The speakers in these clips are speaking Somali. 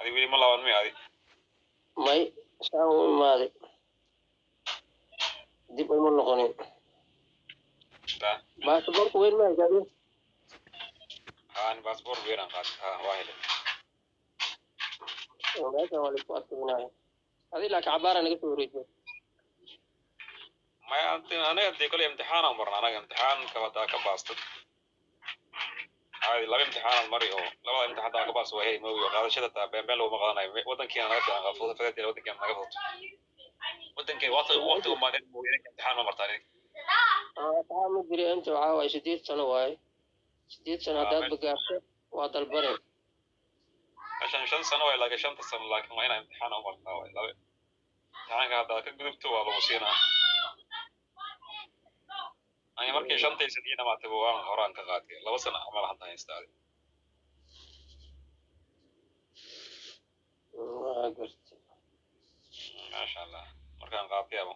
هذه ويلي ما لابد مي هذه ماي ساو ماذي دي بمن نقولين ده باسبور وين ما جابين أنا باسبور وين قاعد واحد ولا ولا باسبور هنا هذه لك عبارة عن كيف يريد ما أنا أدي كل امتحان أمرنا أنا امتحان كذا كباست هذه لا امتحان المري هو لا امتحان ده كباس وهي مو هذا شيء ده بين لو مقالنا ودن كي أنا أنا فوت فات ودن كي أنا فوت ودن كي وقت ما ده مو امتحان ما مرتين تعال مدري أنت وعاوي 6 سنة واي 6 سنة هذا بقى وهذا البرد عشان 5 سنة ولا 5 سنة لكن ما أنا امتحان أمرنا ولا يعني هذا كجروب ولا وسينا أنا مركي 5 سنين ما تبغى هران كقاعد لو سنة عمل حتى يستعد ما شاء الله مركان قاعد يا أبو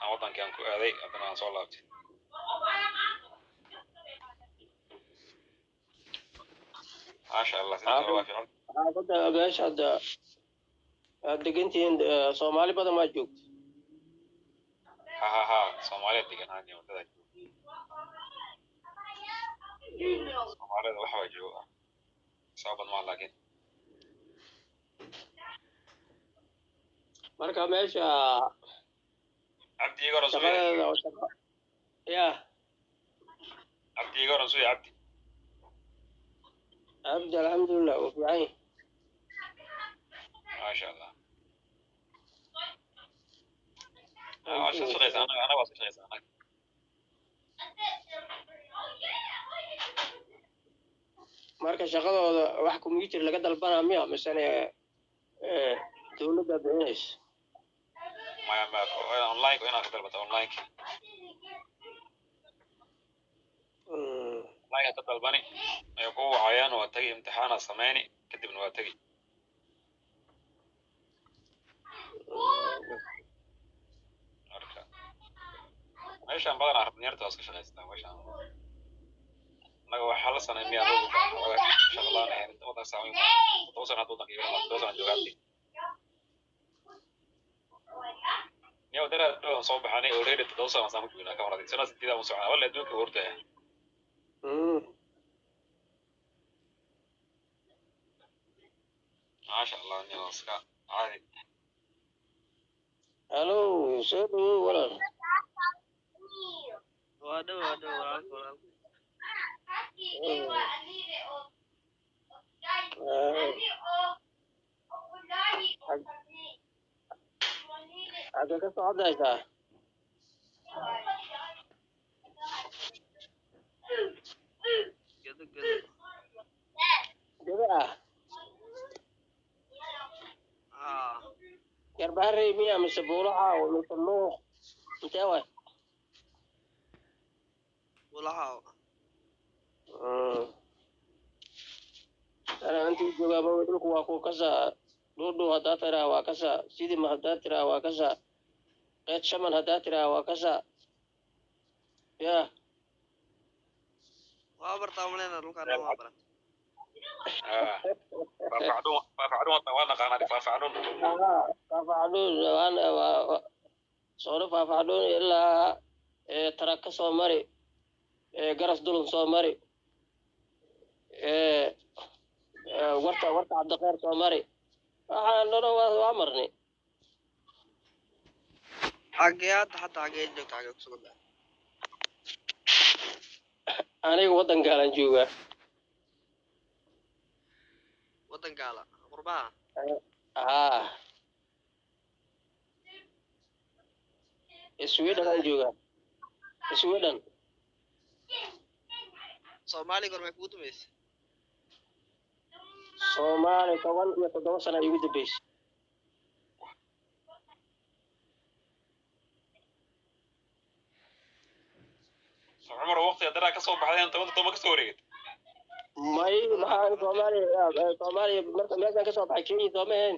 أنا وطن كان كوالي أنا صلّيت ما شاء الله هذا باش هذا دقنتي صومالي بدل ما جوك ها Soomaaliya degan hadii wadada Soomaalida waxa way jooga sabab ma laakiin marka meesha abdi iga rasuul ya abdi iga rasuul abdi alhamdulillah وفي عين ما شاء الله عشان شغيت أنا واصل شغيت أنا marka shaqadooda wax computer laga dalbana miya misane dawladda bixinayso ما online وأنا كتبت online online كتبت يقول عيان وتجي امتحان السماني كتب إنه تجي meeshaan badan arab neerta iska shaqeystaa meeshaan naga waxa la sameeyay shaqalaan ee wada sameeyay toosan hadda dadka iyo toosan joogati niyo dara soo baxanay already toosan sameeyay kuna ka horay sana sidida u socdaa wala adduunka horta ما شاء الله اني اسكا عادي الو سيدو ولا وادو هذا كصعد هذا كده كرباري مية مسبولها ومسلوخ انتوى ولها أنا أنت جواب ودلك واقو كذا دودو هدا ترى وكذا سيدي ما هدا ترى وكذا قيد شمن هدا ترى وكذا يا وابر طاملنا لو كان وابر فافعلون طوانا قانا فافعلون أنا صور فافعلون إلا ترك سومري جرس دولن سومري ورطة عبد الغير سومري أنا وامرني حاجات حتى حاجات جوك حاجات سودا أنا وطن قال نجوا وطن قال قربان سويدن نجوا سويدن Soomaali gormay ku dumeysay Soomaali 17 sano ugu dambeysay عمر وقت يدرا ka soo baxday inta wada tooma ka soo wareegay may Soomaali marka meeshan ka soo baxay Kenya doomeen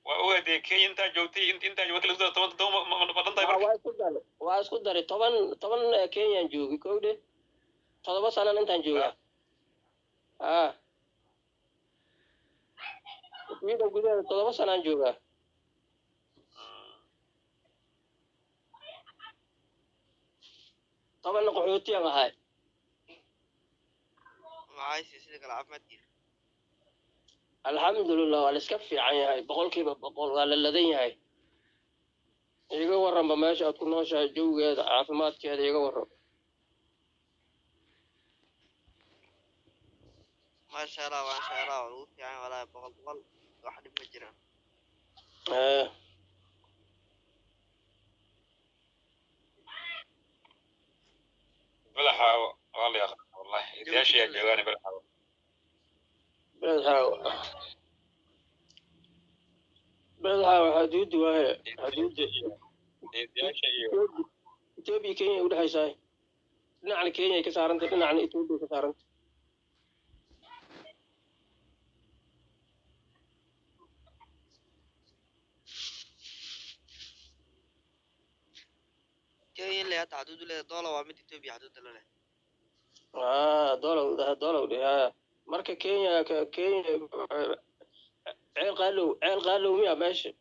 وأودي كي أنت جوتي أنت جوتي لو توم ما بدنتاي waa isku daray 10 Kenyan joogi koowde 7 sano intaan joogaa Sweden gudaheeda 7 sano aan joogaa. Toban qaxooti aan ahay. maxay sida kala caafimaadkiisa Alxamdulillah waa la iska fiican yahay boqolkiiba boqol waa la ladan yahay. Iga warranba meesha aad ku nooshahay jawgeeda caafimaadkeeda iga warran. maasha allah waa ugu fiican walaa boqol wax dhib ma jiraan madaxa waa la yaqaan wallahi idaashii ay joogaan madaxa حدود وهي حدود idaashii iyo إثيوبيا كينيا وده هاي dhinacan Kenya ay ka saarantay dhinacan Ethiopia ka saarantay Kenya le hata xuduud le dola waa mid Ethiopia xuduud la leh dolar marka Kenya ceel qaalow miya meesha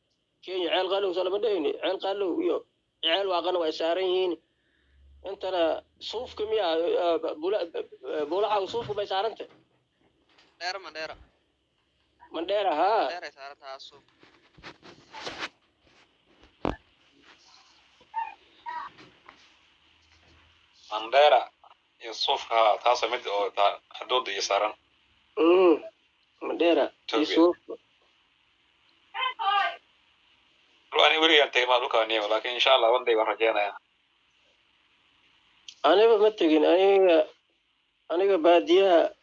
Kenya ceel qaalow salama dhayni ceel qaalow iyo ceel waaqana way saaran yihiin intana suufka miya bulaca suufka bay saarantay Mandera ha Mandera ay saarantahay suuf Mandera iyo suufka taas mid oo xuduud iyo saaran Mandera iyo suufka أنا ولي أنت ما لك أني ولكن إن شاء الله وندي ورجعنا أنا بمتقين أنا بادية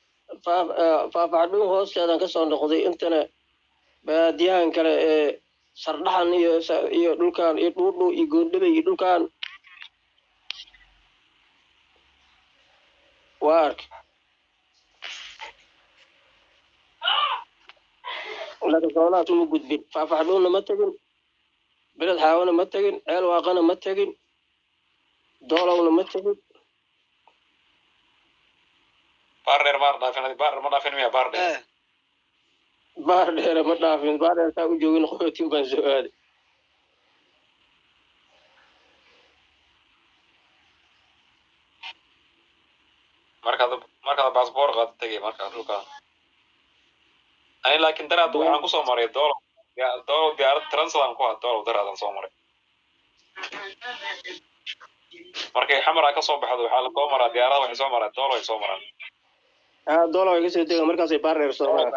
فافعلون هوس هذا كسر نقضي أنتنا بادية إن كلا سردحان يدل كان يدلو يقول لي يدل كان وارك لكن صلاة موجود بين فافعلون متقين بلد حاونا متقين عيل واقنا متقين دولة متقين بارنر ما دافن ميا بارنر ما دافن بارنر تاو جوين خوتي وبن سؤال marka baasaboor qaad tagay marka dhulka ani laakiin daraad waxaan ku soo maray doolo diyaarad translan ku had doolo daraadan soo maray markay xamara ka soo baxdo waxaa la soo maraa diyaarada waxay soo maraa doolo ay soo maraan doolo ay kasoo degaan markaasay barner soo maraan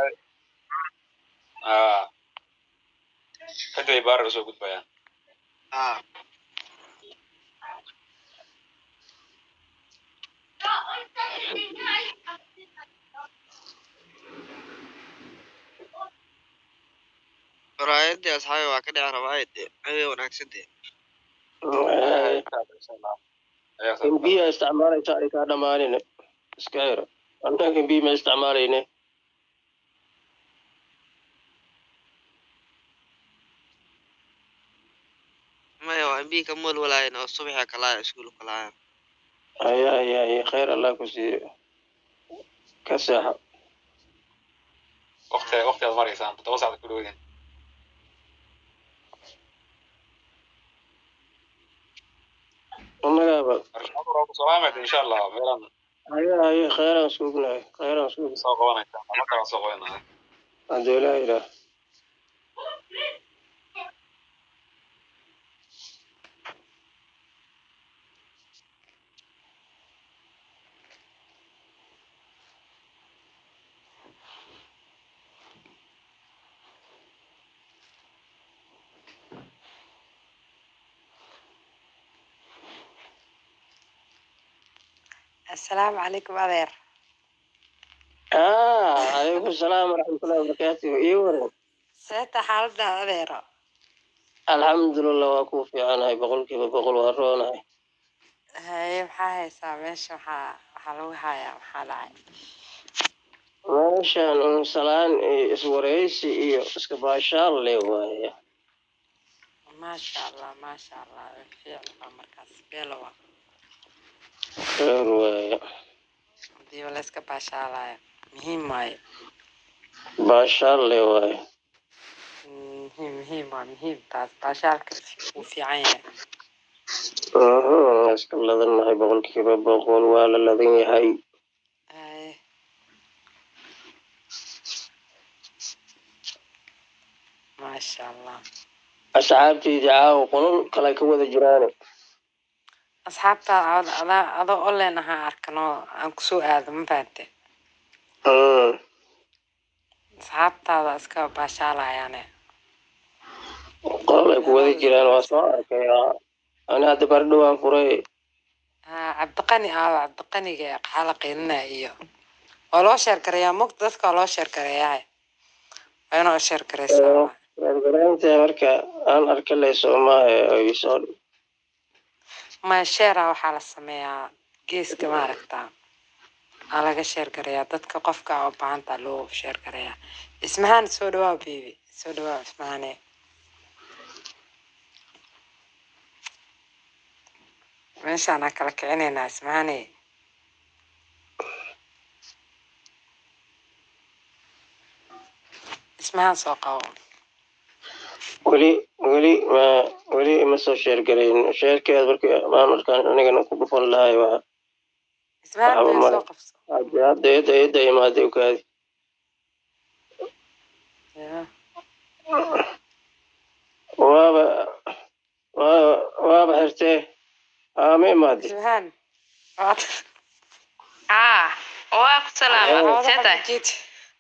kadib ay barner soo gudbayaan رايد يا أصحابي وكده روايد أيوة وناكسدي بيها استعماري تاريخ هذا مالنا سكاير أنا بي ما استعمارينه ما يو بي كمل ولا إنه الصبح كلا يسقول كلا أي خير الله كسي كساحة وقت المريسان تتوسع كل وين أنا قابل سلامة إن شاء الله ميران أي خير سوقنا خير سوق سوقنا ما كان سوقنا الحمد لله السلام عليكم أبير عليكم السلام ورحمة الله وبركاته إيوه سيتا حالنا أبير الحمد لله وكوفي عنها بقول وهرونها هاي محاها يساميش محالوها يا محالعي meeshaan unsalaan iswaraysi iyo iska baashaal leh waaye ما شاء الله فعلا مركز بيلوا khayr waaye دي ولا اسكا باشالا مهم واي baashaal leh waaye مهم taas baashaalka wuu fiican yahay iska ladannahay boqolkiiba boqol waa la ladan yahay haye maasha allah asxaabtayda caawa qolol kale ka wada jiraan asxaabtaada adoo online ahaa arkanoo aan kusoo aado ma fahamte asxaabtaada iska baashaalayaane qolol ay ku wada jiraan waa soo arkay ana hadda bardhowaan furay cabdiqaniga qaxaala qiininaya iyo waa loo sheer gareeyaa mugta dadka waa loo sheer gareeyaa waa inoo sheer gareysaa gargaraynta marka aan arka leyso maaha soo ma sheera waxaa la sameeyaa geeska maaragtaa aa laga sheer gareeyaa dadka qofka u baahanta loo sheer gareeyaa ismahaan soo dhawaa baby soo dhawaa ismahaane meeshaan aan kala kicinaynaa ismahaane ismahaan soo qabo weli ima soo sheer garayn sheerkeeda markaan anigana ku dhufan lahay waa ismahaan bay soo qabso hadda imaada ukaadi waaba xirtee ma imaade ismahaan waa ku salaama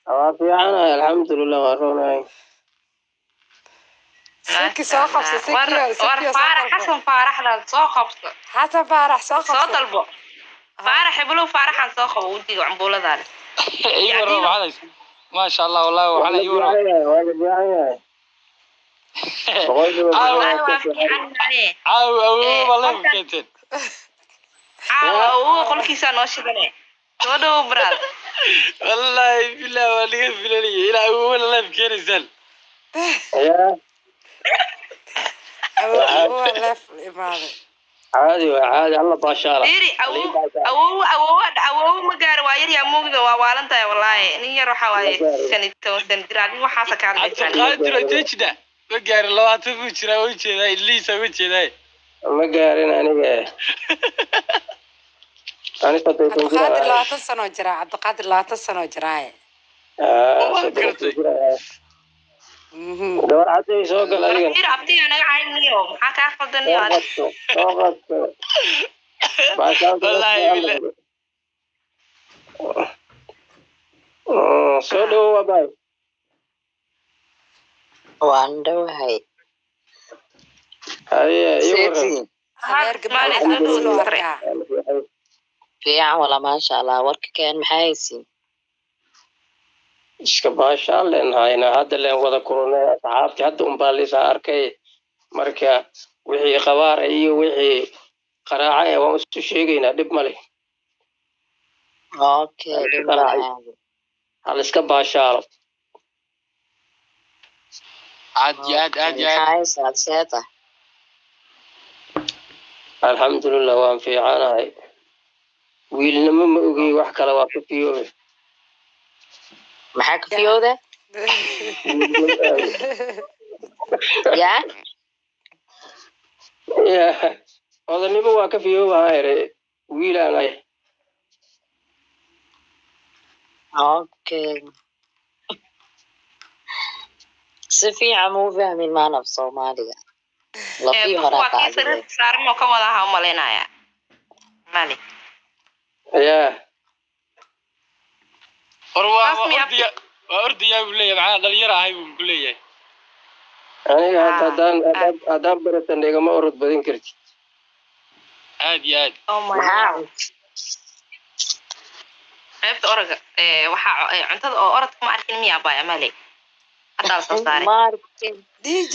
waa fiicanahay alxamdulilah waa roonahay سكي سو قبص سكي فارح حسن فارح لا سو قبص حسن فارح سو قبص سو طلبه فارح يقولوا فارح عن سو قبص ودي وعنبوله ذلك يورو على ما شاء الله والله وعلى يورو والله كنت هو كل كيسه نوشدنه سودو براد والله بالله ولي بلالي الى اول لا بكيرسل هو لف الإمارة عادي الله باشارة ديري أو مقار واير يا موجود ووالنتا والله نيجي روح واير سنة درادي وحاسك على قادر تجده مقار لو هتفوتشنا وجهه اللي سويته ذا مقارن أنا عبدالقادر لا تنسى جرا عبدالقادر لا تنسى جراي دور عادي سوق الأريان كثير أبتي أنا عايز اليوم حكى أخذني هذا والله سولو وباي واندو هاي سيتي fiican wala maasha allah warka keen maxay haysiin iska baashaan leenahayna hadda leen wada kulnay asxaabtii hadda unbaa liisa arkay marka wixii qabaar iyo wixii qaraaca waan isu sheegaynaa dhib male okay hal iska baashaalo عاد alxamdulilah waan fiicanahay wiilnimo ma ogey wax kale waa ka fiyoobe maxaa ka fiyooda ya odanimo waa ka fiyoobahaere wiilaanay okay si fiican muu fahmin maana af soomaaliga lafii horaa saarmo ka wada aha umaleynaya mali ya وأردي يا بليه معاه دليرة هاي بقوليه aniga haddaan baratan igama orod badin kartid عادي عرفت أورج وحا cuntada oo orod kuma arkin miya baa mali hadda soo saaray DJ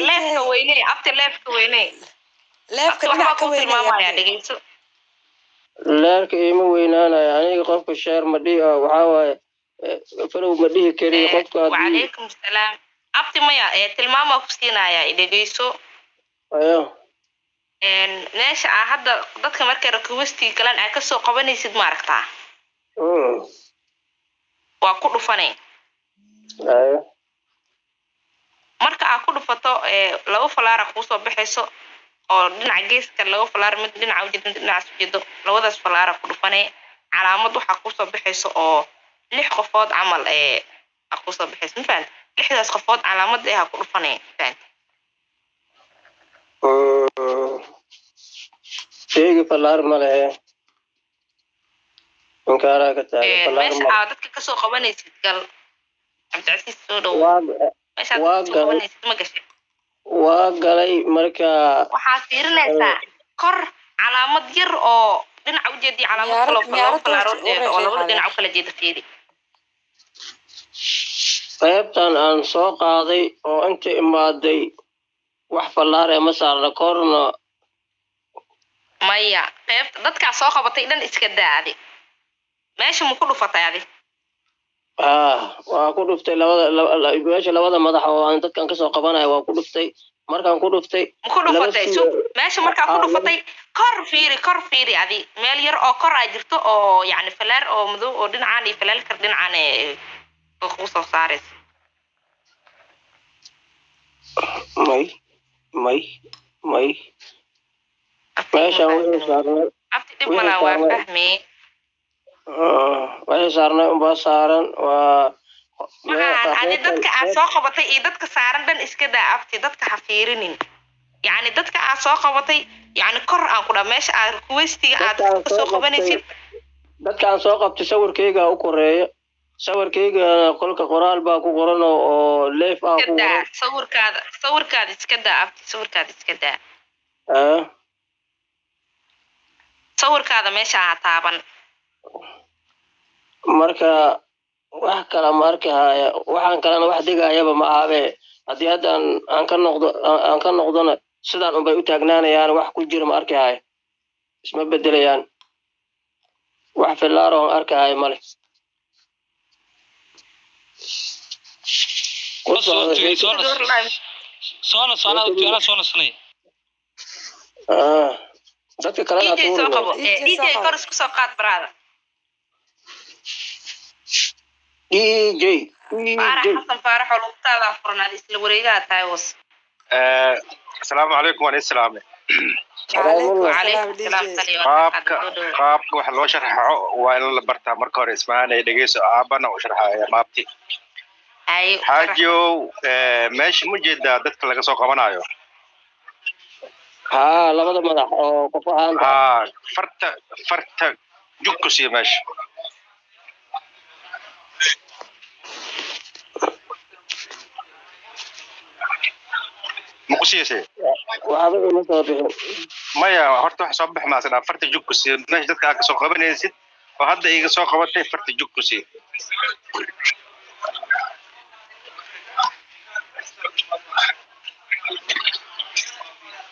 leefka weyne abti leefka weyne leefka dhinac ka weyne dhegeyso leerka ima weynaanayo aniga qofka sheer ma dhihi waxaa waaye falow ma dhihi kari qofka وعليكم السلام abti maya tilmaamo ku siinaya dhegeyso ayo meesha hadda dadka markay requesti kalan ay ka soo qabanaysid ma aragtaa waa ku dhufanay marka aad ku dhufato laba falaara kusoo baxayso oo dhinaca geeska laba falaar mid dhinaca ujeedo mid dhinaca ujeedo labadaas falaara ku dhufanay calaamad waxaa kusoo baxayso oo 6 qofood camal kusoo baxayso ma fahanti 6daas qofood calaamad ha ku dhufanay fahanti sheegi falaar ma lehe inkaaraa ka taagay falaar meesha ma aad dadka kasoo qabanaysid gal cabdicasiis soo dhow meesha aad waa dadka kasoo qabanaysid ma gashay waa galay marka waxaa fiirinaysaa kor calaamad yar oo dhinaca u jeedii calaamad kale oo laba falaarood oo labada dhinac u kala jeeda fiiri qaybtan aan soo qaaday oo inta imaaday wax falaar ma saarna korna maya qaybta dadkaa soo qabatay dhan iska daadi meesha ma ku dhufatay adi waa ku dhuftay meesha labada madax oo aan dadkan kasoo qabanayo waa ku dhuftay markaan ku dhuftay ma ku dhufatay meesha markaa ku dhufatay kor fiiri adi meel yar oo kor ay jirto oo yacni falaar oo madow oo dhinacaan iyo falaar kar dhinacaan ku soo saaraysa may meeshaan wixii saarnay abti dhib malaa waa fahmee wixii saarnay unbaa saaran waa adi dadka aad soo qabatay iyo dadka saaran dhan iska daa abti dadka ha fiirinin yacni dadka aad soo qabatay yacni kor aan ku dhaa meesha aad kuweystiga aad kasoo qabanaysid dadka aan soo qabtay sawirkayga u koreeya sawirkayga qolka qoraal baa ku qoran oo leef ah ku qoran sawirkaada iska daa abti sawirkaada iska daa sawirkaada meesha ha taaban marka wax kala ma arkahaya waxaan kalena wax digayaba ma ahabe haddii haddaan aan ka noqdona sidaan unbay u taagnaanayaan wax ku jira ma arkahaya isma bedelayaan wax filaar oo aan arkahaya male dadka kalena DJ kor isku soo qaad baraada DJ xasan faarax oo lugtaada furnaad isla wareegaha tahay was asalaamu calaykum waan islaamay qaabka wax loo sharxo waa in la bartaa marka hore ismaanay dhegeyso aabana u sharxaya maabti xaajow meesha ma jeedaa dadka laga soo qabanayo labada madax oo qof ahaan farta jug ku siiya meesha مقصيسي مايا هرت wax soo bix ma sana farta jugkusi meesh dadka ka soo qabanaysid oo hadda iga soo qabatay farta jugkusi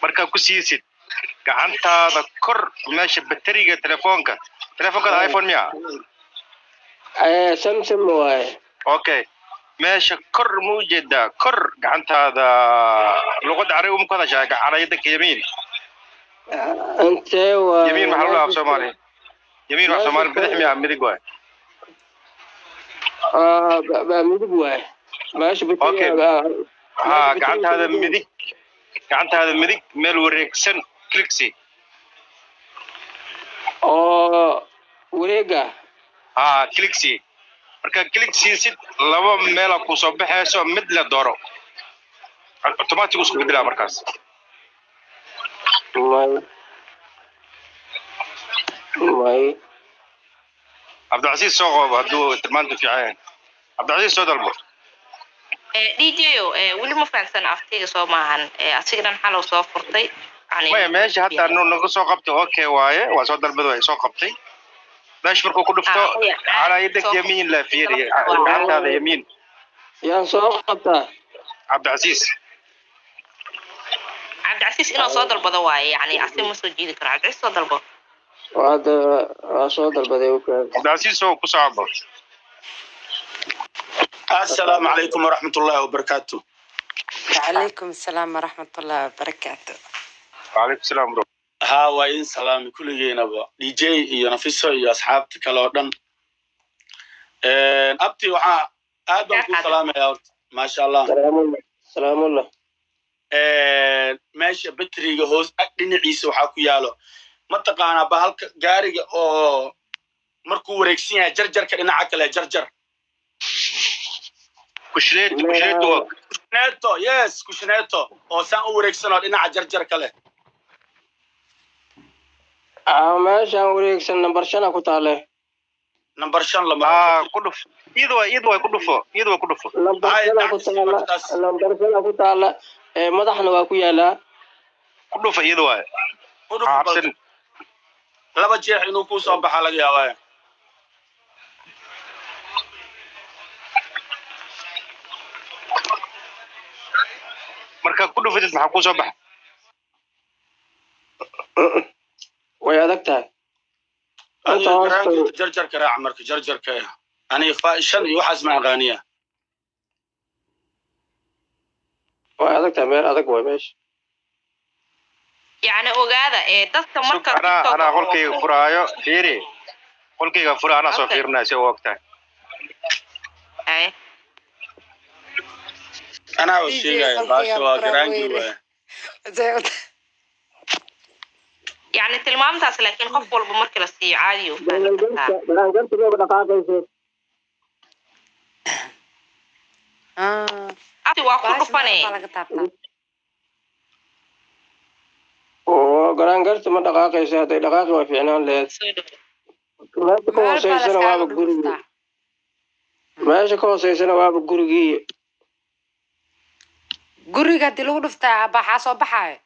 marka ku siisid gacantaada kor meesha batteriga telefoonka iPhone miya Samsung waay okay meesha kor muujeeda kor gacantaada luqad carabi uma kada shaaga carayada yamiin intee waa yamiin maxaa loo Soomaali yamiin wax Soomaali bidix miya midig waay midig waay meesha batteriga gacantaada midig meel wareegsan kliksi oo wareega kliksi marka click siisid laba meel ku soo baxayso mid la dooro automatic isku bedela markaas way Abdulaziz soo qabo haduu tilmaantu fiican Abdulaziz soo dalbo DJ wali ma fahansan aftiga soo maahan asigan xal soo furtay yani meesha hadda naga soo qabto okay waaye waa soo dalbado ay soo qabtay باش مركو كله فتو على يدك يمين لا فيري هذا يمين يا صوقته عبد العزيز إنه صادر بضواي يعني أصلا مسوي جيد كرا عبد العزيز صادر بض وهذا صادر بضواي عبد العزيز هو كصعب السلام عليكم ورحمة الله وبركاته وعليكم السلام ورحمة الله وبركاته وعليكم السلام ورحمة ها وين سلام كل جينا دي جي ينافسه يا أصحاب تكلودن أبتي وعاء ادم كو سلام يا ورد ما شاء الله سلام الله ماشي بتريغا هوس دينيسا waxa ku yaalo ma taqaana bahalka gaariga oo markuu wareegsan yahay jarjarka dhinaca kale jarjar kushneeto yes kushneeto oo saan u wareegsan oo dhinaca jarjar kale meeshaan wareegsan number 5 ku taale number 5 lama ku dhuf iyadoo ku dhufo number 5 ku taala madaxna waa ku yaalaa ku dhufo iyadoo waa habsan laba jeex inuu ku soo baxa laga yaabaa marka ku dhufidid maxaa ku soo baxa way adag tahay jarjar karaac marka jarjar ka ani faashan iyo waxaas ma aqaaniya way adag tahay meel adag way meesha يعني ogaada dadka marka ana qolkayga furaayo fiiri qolkayga fura ana soo fiirnaa si waqta ay ana oo sheegay baasha waa garaangi waa يعني tilmaamtaas laakiin qof walba markii la siiyo caadi oo ati waa ku dhufanay garan garta ma dhaqaaqaysa haday dhaqaaqi waa fiicnaan leed meesha ka hooseysana waaba gurigii guriga hadii lagu dhuftaa baxaa soo baxaayo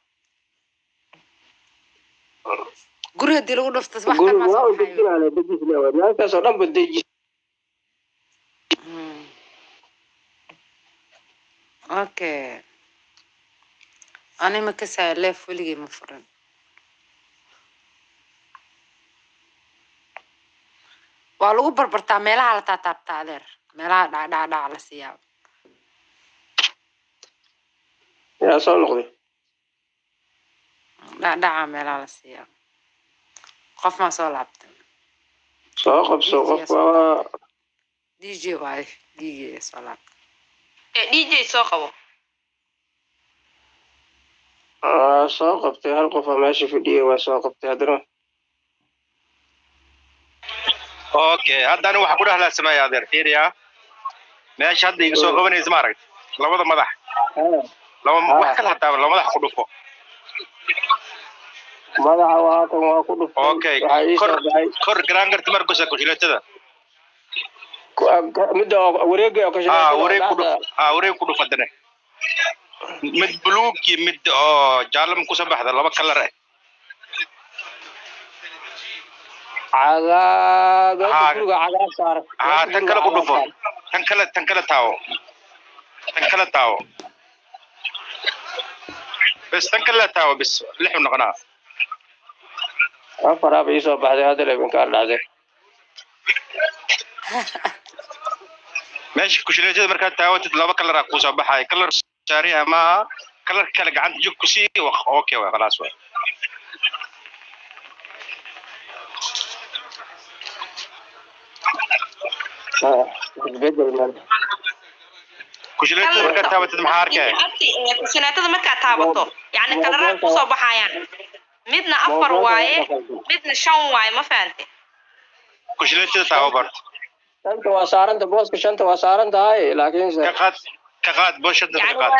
guriga hadii lagu dhufto wax kale ma soo baxaayo meeshaas oo dhan badeji okay أنا ما كسر لف ولقي مفرن والله بربرتا ميلها على تاتاب تادر ميلها دا على سياب يا صار نقضي دا ميلها على سياب قف ما صار لعبت سوقف دي جي واي دي جي صار لعبت دي جي سوقه soo qabtay hal qof meesha fadhiyay waa soo qabtay hadana okay haddana waxa ku dhahlaa sameeyaa adeer fiiriya meesha hadda iga soo qabanaysa ma aragtay labada madax wax kala hataa labada madax ku dhufo madaxa waa kan waa ku dhufo okay kor garaangarta markusa ku jilatada midda wareega oo ka shaqeeya wareeg ku dhufadane mid buluug iyo mid oo jaalam ku soo baxda laba kalar ah guriga cagaar saar tan kale ku dhufo tan kale taawo bas tan kale taawo bas lixu noqonaa afar bay soo baxday hadda leeban ka dhacday meesha ku shileeyada marka taawatid laba kalar ku soo baxay kalar شاري أما كلر كلا عند جوكسي أوكي خلاص وين كشلت مركز تابت المحاركة كشلت مركز تابته يعني كلر كوسا بحيان مدنا أفر واي مدنا شون واي ما فهمتي كشلت تابت أنت وصارن تبوس كشنت وصارن داي لكن كقاد بوشت كقاد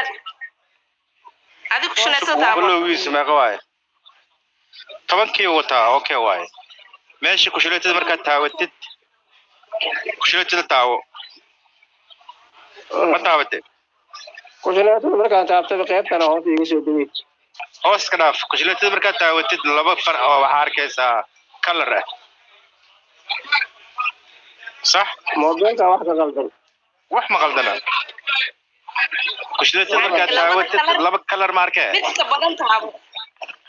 هذا كشنت تابت كله ويس ما قواي طبعا كي وتا أوكي واي ماشي كشلت مركز تابت كشلت تاو ما تابت كشلت مركز تابت بقيت أنا هون في شيء دوي هوس كناف كشلت مركز تابت لبا فرق أو حركة كلره صح موضوعك واحد غلطان wax ma qaldana kushleeta marka taawatid laba kalar marka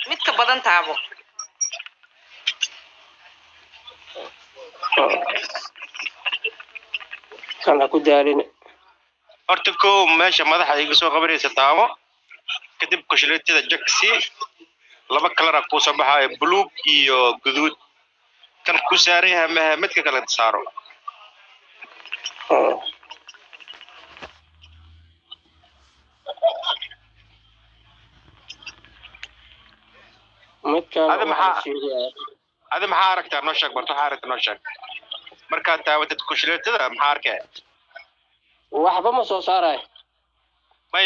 midka badan taabo kana ku daalin horta ko meesha madaxa iga soo qabanaysa taabo kadib kushleetada jaksi laba kalar ku soo baxay blue iyo guduud kan ku saaray midka kala saaro dadkan هذا waxaa محا sheegaya هذا محارك تاع نوشك برتو حارة نوشك مركات تاوتت كشلت محاركة waxba ma soo saarayo ما